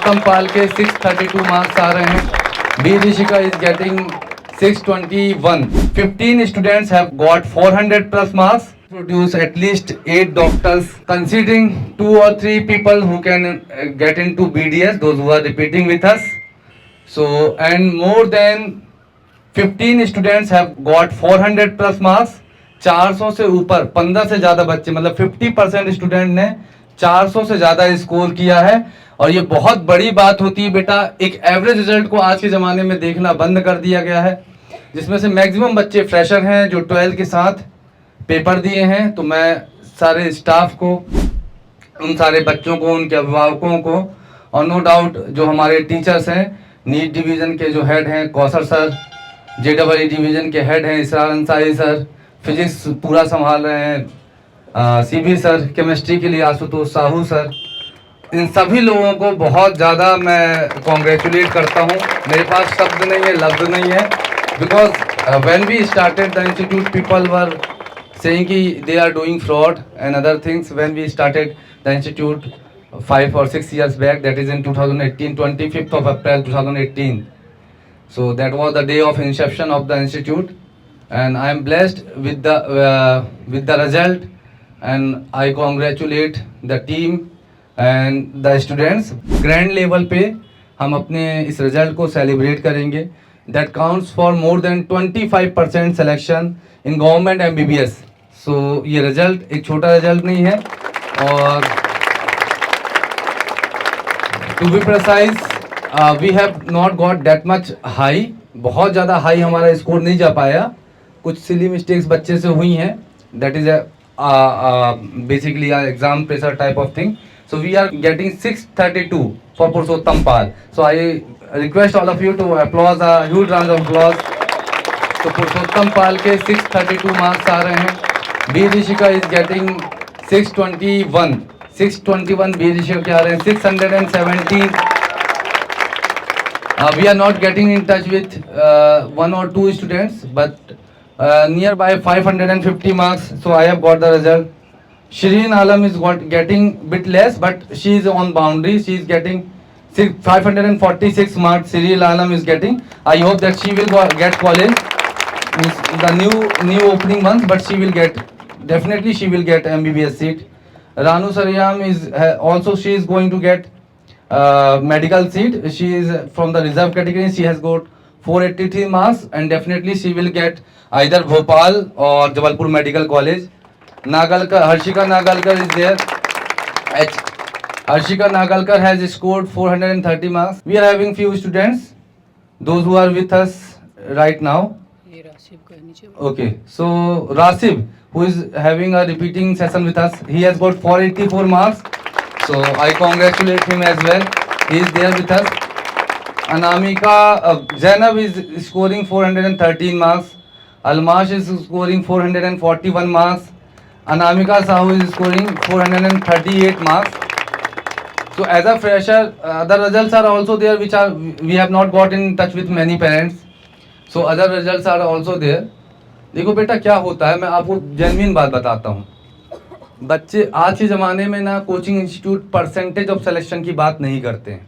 पुरुषोत्तम पाल के 632 मार्क्स आ रहे हैं। B Rishika is getting 621. 15 students have got 400 plus marks. Produce at least 8 doctors. Considering 2 or 3 people who can get into BDS, those who are repeating with us. So, and more than 15 students have got 400 plus marks. 400 से ऊपर 15 से ज़्यादा बच्चे, मतलब 50% student ने 400 से ज़्यादा score किया है। और ये बहुत बड़ी बात होती है बेटा। एक एवरेज रिजल्ट को आज के ज़माने में देखना बंद कर दिया गया है, जिसमें से मैक्सिमम बच्चे फ्रेशर हैं जो 12 के साथ पेपर दिए हैं। तो मैं सारे स्टाफ को, उन सारे बच्चों को, उनके अभिभावकों को, और नो डाउट जो हमारे टीचर्स हैं, नीट डिवीज़न के जो हेड हैं कौसर सर, JEE डिवीज़न के हेड हैं इसरार अंसारी सर, फिजिक्स पूरा संभाल रहे हैं CB सर, केमिस्ट्री के लिए आशुतोष साहू सर, इन सभी लोगों को बहुत ज़्यादा मैं कॉन्ग्रेचुलेट करता हूँ। मेरे पास शब्द नहीं है, लफ्ज़ नहीं है, because when we started the institute people were saying कि they are doing fraud and other things. When we started the institute 5 or 6 years back, that is in 2018, 25th of April 2018. So that was the day of inception of the institute, and I am blessed with the result, and I congratulate the team and the students. Grand level पे हम अपने इस result को celebrate करेंगे. That counts for more than 25% selection in government MBBS. So ये result एक छोटा result नहीं है, और to be precise we have not got that much high. बहुत ज़्यादा हाई हमारा स्कोर नहीं जा पाया, कुछ सिली मिस्टेक्स बच्चे से हुई हैं. That is basically a exam pressure type of thing. So we are getting 632 for Purushottam Pal. So I request all of you to applause, a huge round of applause. तो पुरुषोत्तम पाल के 632 marks आ रहे हैं. B Rishika is getting 621. 621 B Rishika के आ रहे हैं. 617. We are not getting in touch with 1 or 2 students, but nearby 550 marks. So I have got the result. Shireen Alam is getting bit less, but she is on boundary. She is getting 546 marks. Shireen Alam is getting. I hope that she will get college. The new opening month, but she will get, definitely she will get MBBS seat. Ranu Saryam is also, she is going to get medical seat. She is from the reserve category. She has got 483 marks, and definitely she will get either Bhopal or Jabalpur Medical College. Harshika Nagalkar is there. Harshika Nagalkar has scored 430 marks. We are having few students, those who are with us right now. Okay, so Rasib, who is having a repeating session with us, he has got 484 marks. So I congratulate him as well. He is there with us. Anamika Zainab is scoring 413 marks. Almash is scoring 441 marks. Anamika Sahu is scoring 438 marks. So as a fresher, other results are also there, which are we have not got in touch with many parents. So other results are also there. देखो बेटा क्या होता है, मैं आपको genuine बात बताता हूँ. बच्चे आज के ज़माने में ना coaching institute percentage of selection की बात नहीं करते हैं.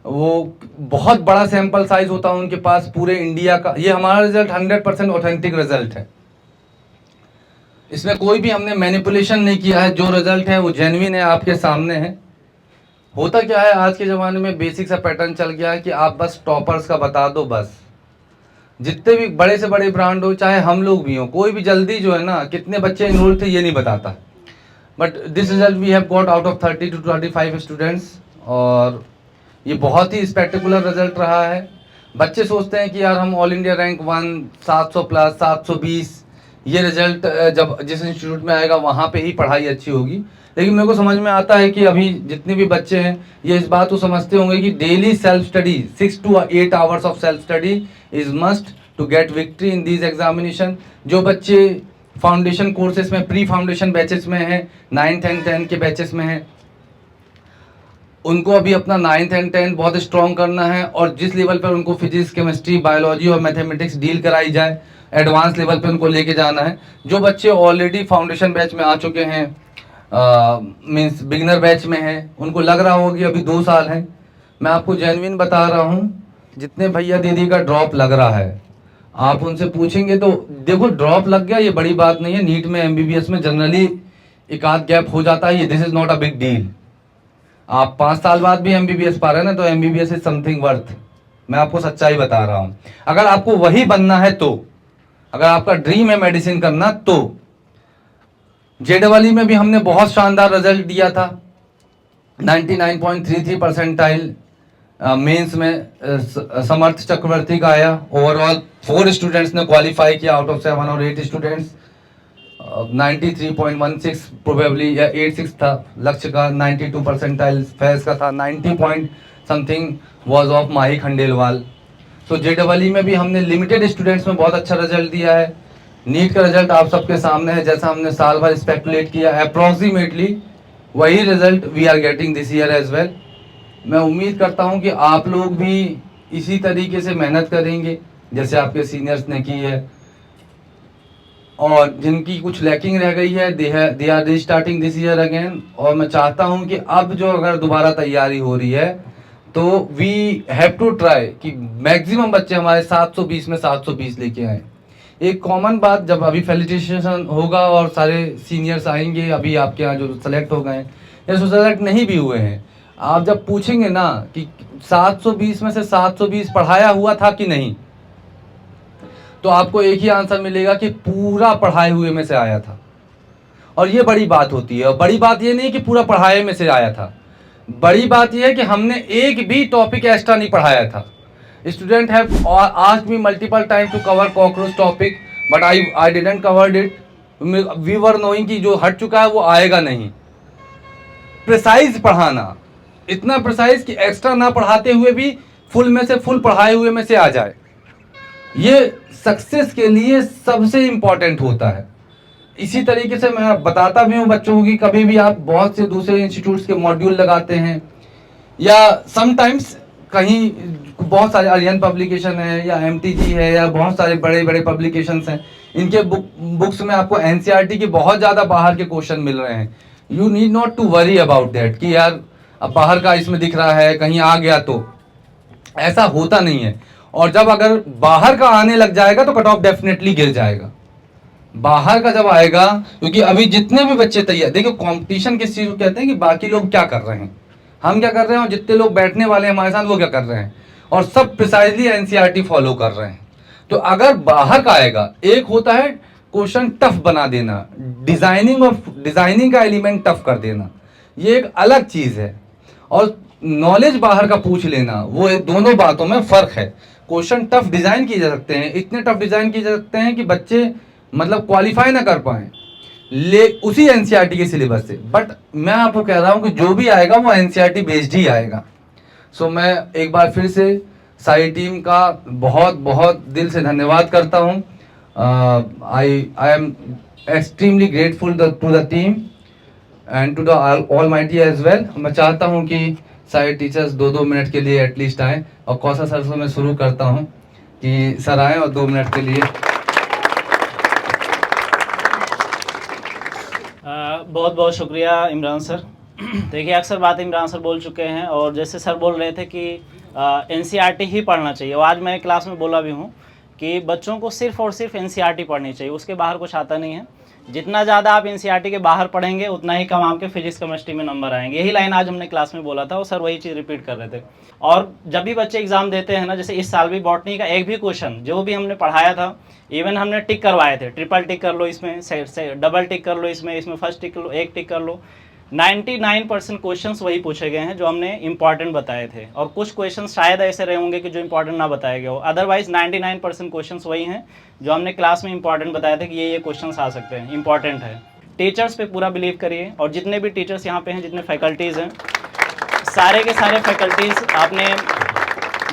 वो बहुत बड़ा सैंपल साइज होता है उनके पास पूरे इंडिया का. ये हमारा रिजल्ट 100% ऑथेंटिक रिजल्ट है. इसमें कोई भी हमने मैनिपुलेशन नहीं किया है. जो रिजल्ट है वो जेन्युइन है, आपके सामने है. होता क्या है आज के ज़माने में, बेसिक सा पैटर्न चल गया है कि आप बस टॉपर्स का बता दो. बस जितने भी बड़े से बड़े ब्रांड हो, चाहे हम लोग भी हों, कोई भी जल्दी जो है ना कितने बच्चे इनरोल थे ये नहीं बताता. But this result we have got out of 30 to 25 students, और ये बहुत ही स्पेक्टेकुलर रिजल्ट रहा है. बच्चे सोचते हैं कि यार हम ऑल इंडिया रैंक 1 700 प्लस 720, ये रिजल्ट जब जिस इंस्टीट्यूट में आएगा वहाँ पे ही पढ़ाई अच्छी होगी. लेकिन मेरे को समझ में आता है कि अभी जितने भी बच्चे हैं ये इस बात को समझते होंगे कि daily self study 6 to 8 hours of self study is must to get victory in these examination. जो बच्चे फाउंडेशन कोर्सेज में, प्री फाउंडेशन बैचेस में हैं, 9th and 10th के बैचेस में हैं, उनको अभी अपना 9th and 10th बहुत स्ट्रॉन्ग करना है. और जिस लेवल पर उनको फिजिक्स, केमिस्ट्री, बायोलॉजी और मैथमेटिक्स डील कराई जाए, एडवांस लेवल पे उनको लेके जाना है. जो बच्चे ऑलरेडी फाउंडेशन बैच में आ चुके हैं, मीन्स बिगिनर बैच में हैं, उनको लग रहा होगा कि अभी 2 साल हैं, मैं आपको जेन्युइन बता रहा हूँ, जितने भैया दीदी का ड्रॉप लग रहा है आप उनसे पूछेंगे तो देखो ड्रॉप लग गया ये बड़ी बात नहीं है। नीट में एमबीबीएस में जनरली एक आध गैप हो जाता है, ये this is not a big deal. आप 5 साल बाद भी एमबीबीएस पा रहे हैं ना, तो एमबीबीएस इज समथिंग वर्थ। मैं आपको सच्चाई बता रहा हूं। अगर आपको वही बनना है तो, अगर आपका ड्रीम है मेडिसिन करना, तो जेडवाली में भी हमने बहुत शानदार रिजल्ट दिया था, 99.33 परसेंटाइल मेंस में समर्थ चक्रवर्ती का आया। ओवरऑल 4 स्टूडेंट्स ने क्वालिफाई किया आउट ऑफ 7 और 8 स्टूडेंट्स। 93.16 प्रोबेबली या 86 था लक्ष्य का, 92 परसेंटाइल फैज का था, 90 पॉइंट समथिंग वाज ऑफ माही खंडेलवाल। तो जेडवाली में भी हमने लिमिटेड स्टूडेंट्स में बहुत अच्छा रिजल्ट दिया है। नीट का रिजल्ट आप सबके सामने है, जैसा हमने साल भर स्पेकुलेट किया, अप्रोक्सीमेटली वही result we are getting this year as well. मैं उम्मीद करता हूं कि आप लोग भी इसी तरीके से मेहनत करेंगे जैसे आपके सीनियर्स ने की है, और जिनकी कुछ लैकिंग रह गई है they are restarting this year again. और मैं चाहता हूं कि अब जो अगर दोबारा तैयारी हो रही है तो वी हैव टू ट्राई कि मैक्सिमम बच्चे हमारे 720 में 720 लेके आए। एक कॉमन बात, जब अभी फेलिसिटेशन होगा और सारे सीनियर्स आएंगे अभी आपके यहाँ जो सेलेक्ट हो गए हैं या जो सेलेक्ट नहीं भी हुए हैं, आप जब पूछेंगे ना कि 720 में से 720 पढ़ाया हुआ था कि नहीं, तो आपको एक ही आंसर मिलेगा कि पूरा पढ़ाए हुए में से आया था। और ये बड़ी बात होती है। और बड़ी बात ये नहीं कि पूरा पढ़ाए में से आया था, बड़ी बात ये है कि हमने एक भी टॉपिक एक्स्ट्रा नहीं पढ़ाया था। Student have asked me multiple time to cover cockroach topic, but I didn't covered it. We were knowing कि जो हट चुका है वो आएगा नहीं। प्रिसाइज पढ़ाना, इतना प्रिसाइज कि एक्स्ट्रा ना पढ़ाते हुए भी फुल में से फुल पढ़ाए हुए में से आ जाए, ये सक्सेस के लिए सबसे इंपॉर्टेंट होता है। इसी तरीके से मैं बताता भी हूँ बच्चों को कि कभी भी आप बहुत से दूसरे इंस्टीट्यूट्स के मॉड्यूल लगाते हैं या समटाइम्स कहीं बहुत सारे आर्यन पब्लिकेशन है या एमटीजी है या बहुत सारे बड़े बड़े पब्लिकेशंस हैं, इनके बुक्स में आपको एनसीईआरटी के बहुत ज़्यादा बाहर के क्वेश्चन मिल रहे हैं। You need not to worry about that कि यार अब बाहर का इसमें दिख रहा है कहीं आ गया, तो ऐसा होता नहीं है। और जब अगर बाहर का आने लग जाएगा तो कट ऑफ डेफिनेटली गिर जाएगा। बाहर का जब आएगा, क्योंकि अभी जितने भी बच्चे तैयार, देखो कंपटीशन किस चीज को कहते हैं कि बाकी लोग क्या कर रहे हैं, हम क्या कर रहे हैं, और जितने लोग बैठने वाले हैं हमारे साथ वो क्या कर रहे हैं, और सब प्रिसाइजली एनसीईआरटी फॉलो कर रहे हैं। तो अगर बाहर का आएगा, एक होता है क्वेश्चन टफ बना देना, डिजाइनिंग का एलिमेंट टफ कर देना, ये एक अलग चीज है, और नॉलेज बाहर का पूछ लेना, वो दोनों बातों में फर्क है। क्वेश्चन टफ डिजाइन किए जा सकते हैं, इतने टफ डिजाइन किए जा सकते हैं कि बच्चे मतलब क्वालिफाई ना कर पाए ले उसी एनसीईआरटी के सिलेबस से। बट मैं आपको कह रहा हूं कि जो भी आएगा वो एनसीईआरटी बेस्ड ही आएगा। सो मैं एक बार फिर से सारी टीम का बहुत बहुत दिल से धन्यवाद करता हूं। I am extremely grateful to the team and to the almighty as well. मैं चाहता हूं कि सारे टीचर्स 2-2 मिनट के लिए एटलीस्ट आए, और कौशल सर से मैं शुरू करता हूं कि सर आए और 2 मिनट के लिए। बहुत बहुत शुक्रिया इमरान सर। देखिए अक्सर बात इमरान सर बोल चुके हैं, और जैसे सर बोल रहे थे कि एनसीईआरटी ही पढ़ना चाहिए, और आज मैं क्लास में बोला भी हूँ कि बच्चों को सिर्फ और सिर्फ एनसीईआरटी पढ़नी चाहिए, उसके बाहर कुछ आता नहीं है। जितना ज़्यादा आप एनसीईआरटी के बाहर पढ़ेंगे उतना ही कम आपके फिजिक्स केमिस्ट्री में नंबर आएंगे। यही लाइन आज हमने क्लास में बोला था, और सर वही चीज़ रिपीट कर रहे थे। और जब भी बच्चे एग्जाम देते हैं ना, जैसे इस साल भी बॉटनी का एक भी क्वेश्चन जो भी हमने पढ़ाया था, इवन हमने टिक करवाए थे, ट्रिपल टिक कर लो इसमें, डबल टिक कर लो इसमें फर्स्ट टिक कर लो, एक टिक कर लो, 99% क्वेश्चंस वही पूछे गए हैं जो हमने इंपॉर्टेंट बताए थे। और कुछ क्वेश्चंस शायद ऐसे रहे होंगे कि जो इंपॉर्टेंट ना बताए गए हो, अदरवाइज 99% क्वेश्चंस वही हैं जो हमने क्लास में इंपॉर्टेंट बताए थे कि ये क्वेश्चंस आ सकते हैं, इंपॉर्टेंट है। टीचर्स पे पूरा बिलीव करिए, और जितने भी टीचर्स यहाँ पे हैं, जितने फैकल्टीज़ हैं, सारे के सारे फैकल्टीज़ आपने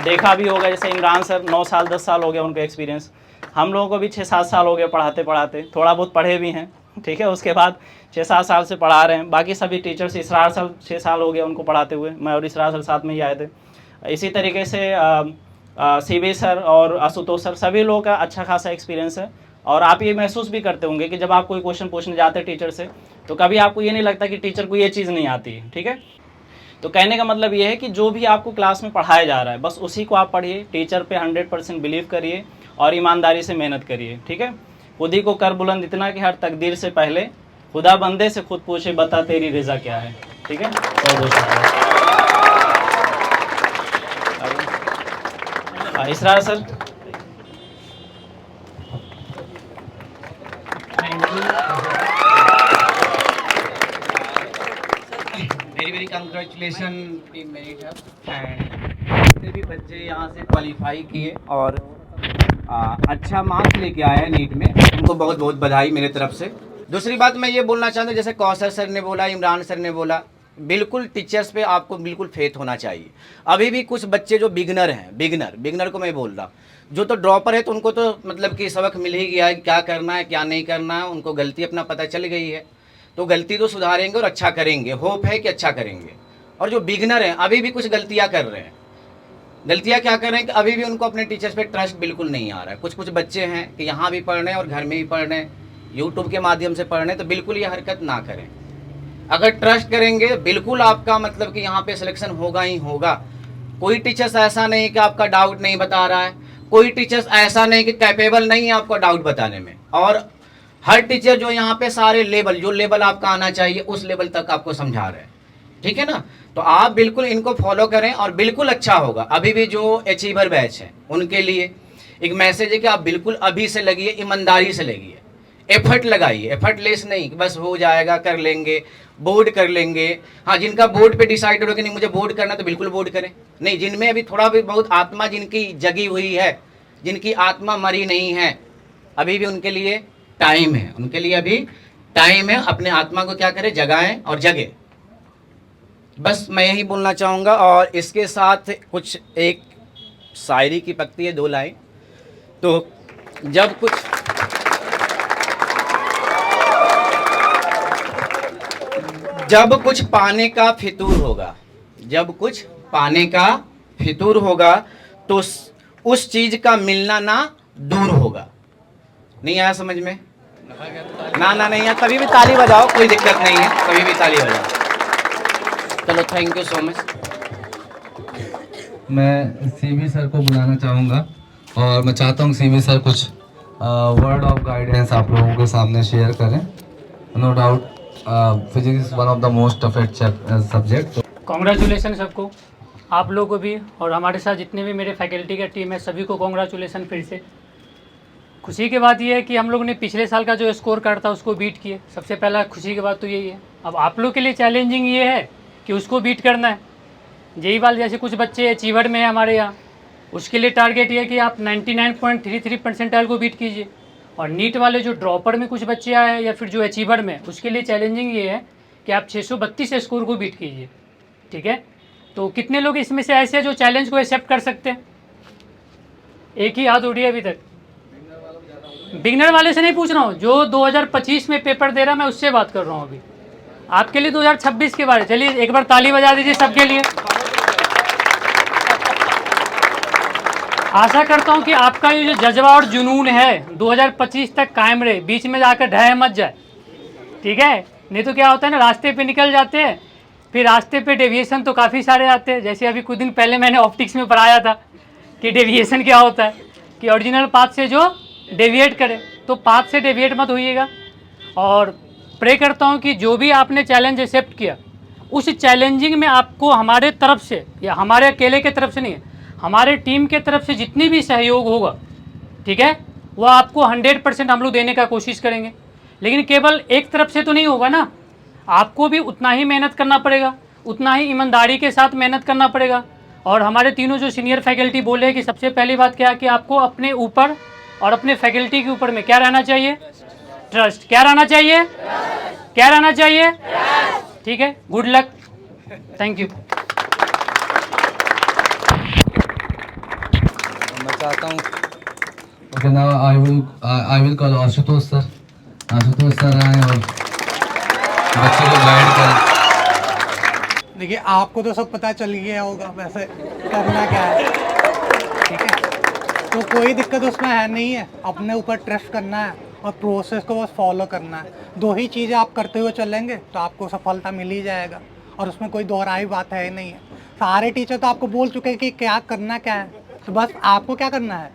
देखा भी होगा। जैसे इमरान सर 9 साल 10 साल हो गया उनका एक्सपीरियंस, हम लोगों को भी 6-7 साल हो गए पढ़ाते पढ़ाते, थोड़ा बहुत पढ़े भी हैं, ठीक है। उसके बाद 6-7 साल से पढ़ा रहे हैं। बाकी सभी टीचर्स, इसरार सर 6 साल हो गया उनको पढ़ाते हुए, मैं और इसरार सर साथ में ही आए थे। इसी तरीके से सीबी सर और आशुतोष सर, सभी लोगों का अच्छा खासा एक्सपीरियंस है। और आप ये महसूस भी करते होंगे कि जब आप कोई क्वेश्चन पूछने जाते हैं टीचर से, तो कभी आपको ये नहीं लगता कि टीचर को ये चीज़ नहीं आती है, ठीक है। तो कहने का मतलब ये है कि जो भी आपको क्लास में पढ़ाया जा रहा है बस उसी को आप पढ़िए, टीचर पे 100% बिलीव करिए और ईमानदारी से मेहनत करिए, ठीक है। खुद ही को कर बुलंद इतना कि हर तकदीर से पहले खुदा बंदे से खुद पूछे बता तेरी रज़ा क्या है, ठीक है। बहुत बहुत शुक्रिया। Israr sir. Very congratulation team merit and जितने भी बच्चे यहाँ से क्वालिफाई किए और अच्छा मार्क्स लेके आए हैं नीट में, उनको बहुत बहुत बधाई मेरे तरफ से। दूसरी बात मैं ये बोलना चाहता हूँ, जैसे कौसर सर ने बोला, इमरान सर ने बोला, बिल्कुल टीचर्स पे आपको बिल्कुल फेथ होना चाहिए। अभी भी कुछ बच्चे जो बिगनर हैं, बिगनर को मैं बोल रहा, जो तो ड्रॉपर है तो उनको तो मतलब कि सबक मिल ही गया है, क्या करना है क्या नहीं करना है, उनको गलती अपना पता चल गई है, तो गलती तो सुधारेंगे और अच्छा करेंगे, होप है कि अच्छा करेंगे। और जो बिगनर हैं अभी भी कुछ गलतियाँ कर रहे हैं, गलतियाँ क्या कर रहे हैं कि अभी भी उनको अपने टीचर्स पे ट्रस्ट बिल्कुल नहीं आ रहा है। कुछ बच्चे हैं कि यहाँ भी पढ़ रहे हैं और घर में भी पढ़ रहे हैं, यूट्यूब के माध्यम से पढ़ रहे हैं, तो बिल्कुल ये हरकत ना करें। अगर ट्रस्ट करेंगे बिल्कुल आपका मतलब कि यहाँ पे सिलेक्शन होगा ही होगा। कोई टीचर्स ऐसा नहीं कि आपका डाउट नहीं बता रहा है, कोई टीचर्स ऐसा नहीं कि कैपेबल नहीं है आपको डाउट बताने में, और हर टीचर जो यहाँ पे सारे लेवल, जो लेवल आपका आना चाहिए उस लेवल तक आपको समझा रहे हैं, ठीक है ना। तो आप बिल्कुल इनको फॉलो करें और बिल्कुल अच्छा होगा। अभी भी जो अचीवर बैच है उनके लिए एक मैसेज है कि आप बिल्कुल अभी से लगिए, ईमानदारी से लगिए, एफर्ट लगाइए, एफर्टलेस नहीं कि बस हो जाएगा कर लेंगे, बोर्ड कर लेंगे। हाँ, जिनका बोर्ड पे डिसाइड हो कि नहीं मुझे बोर्ड करना, तो बिल्कुल बोर्ड करें। नहीं, जिनमें अभी थोड़ा भी बहुत आत्मा जिनकी जगी हुई है, जिनकी आत्मा मरी नहीं है, अभी भी उनके लिए टाइम है, उनके लिए अभी टाइम है। अपने आत्मा को क्या करें, जगाएं और जगे। बस मैं यही बोलना चाहूँगा। और इसके साथ कुछ एक शायरी की पक्ति है, 2 लाइन। तो जब कुछ पाने का फितूर होगा, जब कुछ पाने का फितूर होगा तो उस चीज का मिलना ना दूर होगा। नहीं आया समझ में? ना नहीं आया, कभी भी ताली बजाओ, कोई दिक्कत नहीं है, कभी भी ताली बजाओ। चलो, थैंक यू सो मच। मैं सीवी सर को बुलाना चाहूँगा और मैं चाहता हूँ सीवी सर कुछ वर्ड ऑफ गाइडेंस आप लोगों के सामने शेयर करें। No doubt physics is one of the most toughest subject. Congratulation सबको, आप लोगों को भी, और हमारे साथ जितने भी मेरे फैकल्टी का टीम है सभी को कॉन्ग्रेचुलेसन। फिर से खुशी की बात यह है कि हम लोग ने पिछले साल का जो स्कोर कार्ड था उसको बीट किए। सबसे पहला खुशी की बात तो यही है। अब आप लोग के लिए चैलेंजिंग ये है कि उसको बीट करना है। यही बात, जैसे कुछ बच्चे अचीवर में है हमारे यहाँ, उसके लिए टारगेट ये है कि आप 99.33 परसेंटाइल को बीट कीजिए। और नीट वाले जो ड्रॉपर में कुछ बच्चे आए हैं या फिर जो अचीवर में, उसके लिए चैलेंजिंग ये है कि आप 632 स्कोर को बीट कीजिए, ठीक है। तो कितने लोग इसमें से ऐसे हैं जो चैलेंज को एक्सेप्ट कर सकते हैं? एक ही हाथ उठी है अभी तक। बिगनर वाले से नहीं पूछ रहा हूँ, जो 2025 में पेपर दे रहा मैं उससे बात कर रहा हूँ अभी। आपके लिए 2026 के बारे। चलिए एक बार ताली बजा दीजिए सबके लिए। आशा करता हूँ कि आपका ये जो जज्बा और जुनून है 2025 तक कायम रहे, बीच में जाकर ढह मत जाए, ठीक है। नहीं तो क्या होता है ना, रास्ते पे निकल जाते हैं, फिर रास्ते पे डेविएशन तो काफ़ी सारे आते हैं। जैसे अभी कुछ दिन पहले मैंने ऑप्टिक्स में पढ़ाया था कि डेविएशन क्या होता है, कि ओरिजिनल पाथ से जो डेविएट करे, तो पाथ से डेविएट मत होइएगा। और प्रे करता हूँ कि जो भी आपने चैलेंज एक्सेप्ट किया, उस चैलेंजिंग में आपको हमारे तरफ से, या हमारे अकेले के तरफ से नहीं है, हमारे टीम के तरफ से जितनी भी सहयोग होगा, ठीक है, वो आपको 100% हम लोग देने का कोशिश करेंगे। लेकिन केवल एक तरफ से तो नहीं होगा ना, आपको भी उतना ही मेहनत करना पड़ेगा, उतना ही ईमानदारी के साथ मेहनत करना पड़ेगा। और हमारे तीनों जो सीनियर फैकल्टी बोले कि सबसे पहली बात क्या है कि आपको अपने ऊपर और अपने फैकल्टी के ऊपर में क्या रहना चाहिए? ट्रस्ट। क्या रहना चाहिए? क्या रहना चाहिए? ठीक है, गुड लक, थैंक यू। मैं चाहता हूँ okay, now I will call Ashutosh sir. Ashutosh sir आए और बच्चों को गाइड करें। देखिए, आपको तो सब पता चल गया होगा वैसे करना क्या है, ठीक है। तो कोई दिक्कत उसमें है नहीं है, अपने ऊपर ट्रस्ट करना है और प्रोसेस को बस फॉलो करना है। 2 ही चीज़ें आप करते हुए चलेंगे तो आपको सफलता मिल ही जाएगा। और उसमें कोई दोहराई बात है ही नहीं है। सारे टीचर तो आपको बोल चुके हैं कि क्या करना क्या है, तो बस आपको क्या करना है,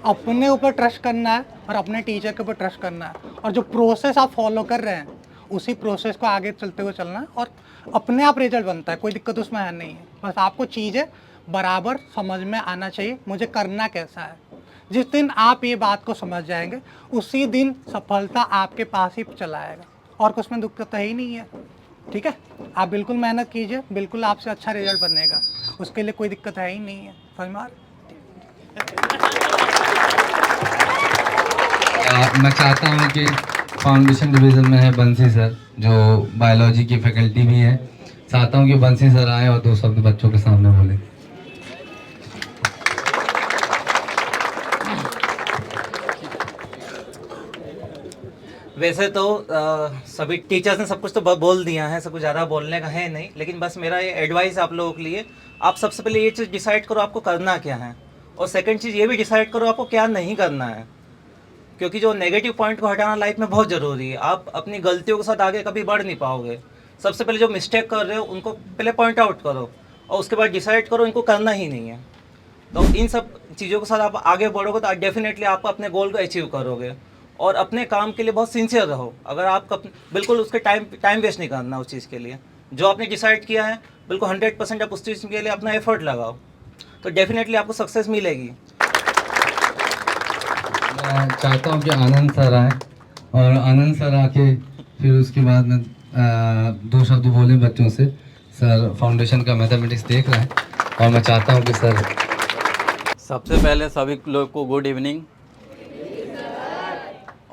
अपने ऊपर ट्रस्ट करना है और अपने टीचर के ऊपर ट्रस्ट करना है, और जो प्रोसेस आप फॉलो कर रहे हैं उसी प्रोसेस को आगे चलते हुए चलना है, और अपने आप रिजल्ट बनता है, कोई दिक्कत उसमें है नहीं है। बस आपको चीज़ें बराबर समझ में आना चाहिए, मुझे करना कैसा है। जिस दिन आप ये बात को समझ जाएंगे उसी दिन सफलता आपके पास ही चला आएगा, और कुछ में दिक्कत है ही नहीं है। ठीक है, आप बिल्कुल मेहनत कीजिए, बिल्कुल आपसे अच्छा रिजल्ट बनेगा, उसके लिए कोई दिक्कत है ही नहीं है। समझ में आ रहा? मैं चाहता हूँ कि फाउंडेशन डिवीज़न में है बंसी सर, जो बायोलॉजी की फैकल्टी भी है, चाहता हूँ कि बंसी सर आए और 2 शब्द बच्चों के सामने बोले। वैसे तो सभी टीचर्स ने सब कुछ तो बोल दिया है, सब कुछ ज़्यादा बोलने का है नहीं, लेकिन बस मेरा ये एडवाइस आप लोगों के लिए, आप सबसे पहले ये चीज़ डिसाइड करो आपको करना क्या है, और सेकंड चीज़ ये भी डिसाइड करो आपको क्या नहीं करना है, क्योंकि जो नेगेटिव पॉइंट को हटाना लाइफ में बहुत ज़रूरी है। आप अपनी गलतियों के साथ आगे कभी बढ़ नहीं पाओगे। सबसे पहले जो मिस्टेक कर रहे हो उनको पहले पॉइंट आउट करो, और उसके बाद डिसाइड करो इनको करना ही नहीं है। तो इन सब चीज़ों के साथ आप आगे बढ़ोगे तो डेफिनेटली आप अपने गोल को अचीव करोगे, और अपने काम के लिए बहुत सिंसियर रहो। अगर आप बिल्कुल उसके टाइम वेस्ट नहीं करना उस चीज़ के लिए, जो आपने डिसाइड किया है बिल्कुल 100% आप उस चीज़ के लिए अपना एफर्ट लगाओ, तो डेफिनेटली आपको सक्सेस मिलेगी। मैं चाहता हूँ कि आनंद सर आए, और आनंद सर आके फिर उसके बाद में 2 शब्द बोले बच्चों से। सर फाउंडेशन का मैथमेटिक्स देख रहे हैं, और मैं चाहता हूँ कि सर सबसे पहले सभी लोग को गुड इवनिंग।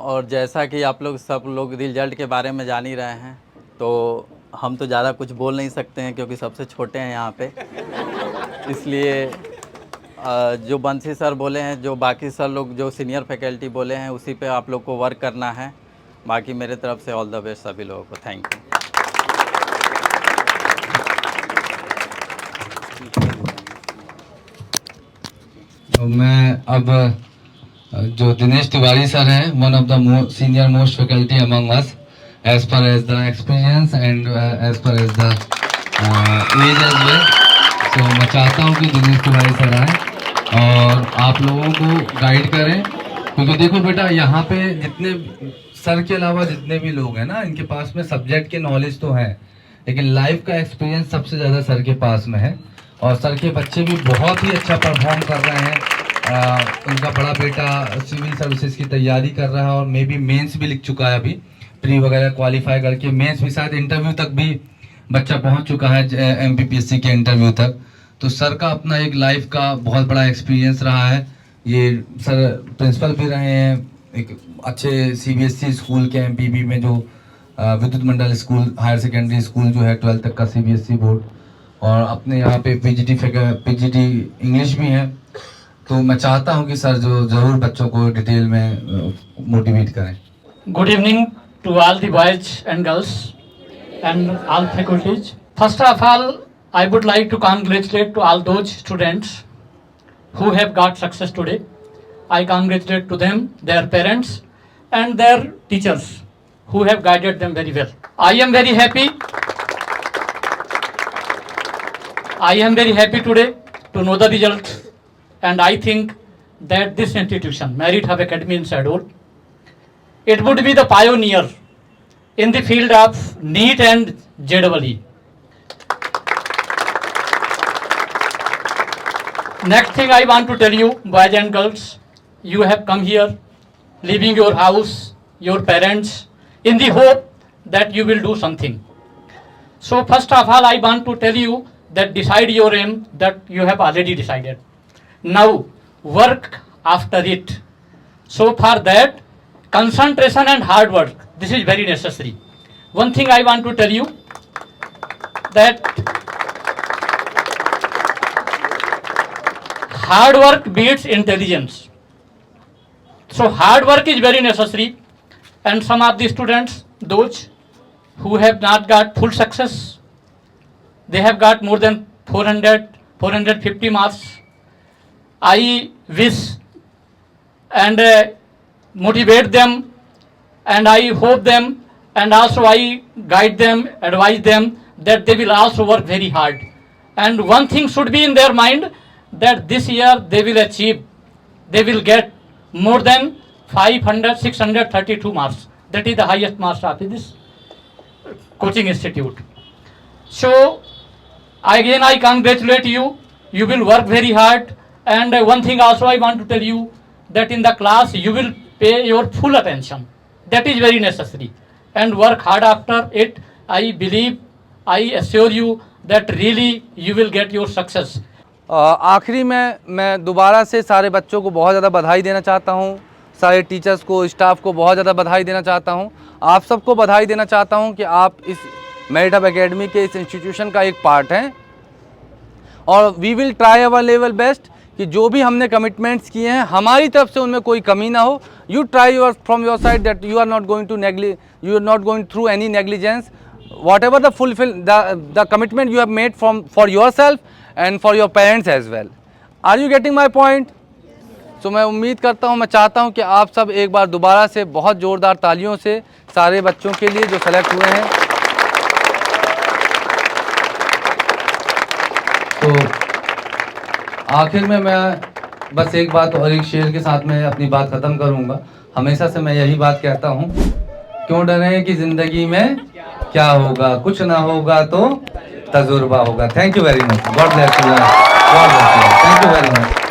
और जैसा कि आप लोग सब लोग रिजल्ट के बारे में जान ही रहे हैं, तो हम तो ज़्यादा कुछ बोल नहीं सकते हैं क्योंकि सबसे छोटे हैं यहाँ पे। इसलिए जो बंसी सर बोले हैं, जो बाकी सर लोग जो सीनियर फैकल्टी बोले हैं, उसी पे आप लोग को वर्क करना है। बाकी मेरे तरफ से ऑल द बेस्ट सभी लोगों को। Thank you. तो मैं अब जो दिनेश तिवारी सर हैं, one of the senior most faculty among us as per age the experience and as per age the age as well. तो मैं चाहता हूँ कि दिनेश तिवारी सर आए और आप लोगों को गाइड करें, क्योंकि देखो बेटा यहाँ पे जितने सर के अलावा जितने भी लोग हैं ना, इनके पास में सब्जेक्ट के नॉलेज तो है, लेकिन लाइफ का एक्सपीरियंस सबसे ज़्यादा सर के पास में है। और सर के बच्चे भी बहुत ही अच्छा परफॉर्म कर रहे हैं। उनका बड़ा बेटा सिविल सर्विसेज की तैयारी कर रहा है और मे बी मेंस भी लिख चुका है, अभी प्री वगैरह क्वालिफाई करके मेंस भी, शायद इंटरव्यू तक भी बच्चा पहुंच चुका है, MPPSC के इंटरव्यू तक। तो सर का अपना एक लाइफ का बहुत बड़ा एक्सपीरियंस रहा है। ये सर प्रिंसिपल भी रहे हैं एक अच्छे CBSE स्कूल के, MPB में जो विद्युत मंडल स्कूल हायर सेकेंडरी स्कूल जो है 12th तक का CBSE बोर्ड, और अपने यहाँ पे PGT इंग्लिश भी है। तो मैं चाहता हूँ कि सर जो ज़रूर बच्चों को डिटेल में मोटिवेट करें। Good evening to all the boys and girls and all faculties. First of all, I would like to congratulate to all those students who have got success today. I congratulate to them, their parents and their teachers who have guided them very well. I am very happy today to know the result, and I think that this institution, Merit Hub Academy in Shahdol, it would be the pioneer in the field of NEET and JEE. Next thing I want to tell you, boys and girls, you have come here, leaving your house, your parents, in the hope that you will do something. So first of all, I want to tell you that decide your aim that you have already decided. Now work after it. So for that, concentration and hard work, this is very necessary. One thing I want to tell you, that hard work beats intelligence. So hard work is very necessary, and some of the students, those who have not got full success, they have got more than 450 marks. I wish and motivate them, and I hope them, and also I guide them, advise them that they will also work very hard. And one thing should be in their mind, that this year they will achieve, they will get more than 632 marks. That is the highest marks of this coaching institute. So again I congratulate you. You will work very hard. And one thing also I want to tell you, that in the class you will pay your full attention. That is very necessary. And work hard after it. I believe, I assure you that really you will get your success. आखिरी में मैं दोबारा से सारे बच्चों को बहुत ज़्यादा बधाई देना चाहता हूँ, सारे टीचर्स को, स्टाफ को बहुत ज़्यादा बधाई देना चाहता हूँ। आप सबको बधाई देना चाहता हूँ कि आप इस मेरिट हब एकेडमी के इस इंस्टीट्यूशन का एक पार्ट हैं, और we will try our level best कि जो भी हमने कमिटमेंट्स किए हैं हमारी तरफ से उनमें कोई कमी ना हो। You try your from your side that you are not going through any negligence, whatever the fulfill the commitment you have made for yourself and for your parents as well. Are you getting my point? So मैं उम्मीद करता हूँ, मैं चाहता हूँ कि आप सब एक बार दोबारा से बहुत ज़ोरदार तालियों से सारे बच्चों के लिए जो सेलेक्ट हुए हैं। तो आखिर में मैं बस एक बात और एक शेर के साथ में अपनी बात ख़त्म करूँगा। हमेशा से मैं यही बात कहता हूँ, क्यों डरें कि ज़िंदगी में क्या होगा, कुछ ना होगा तो तजुर्बा होगा। Thank you very much, God bless you, thank you very much.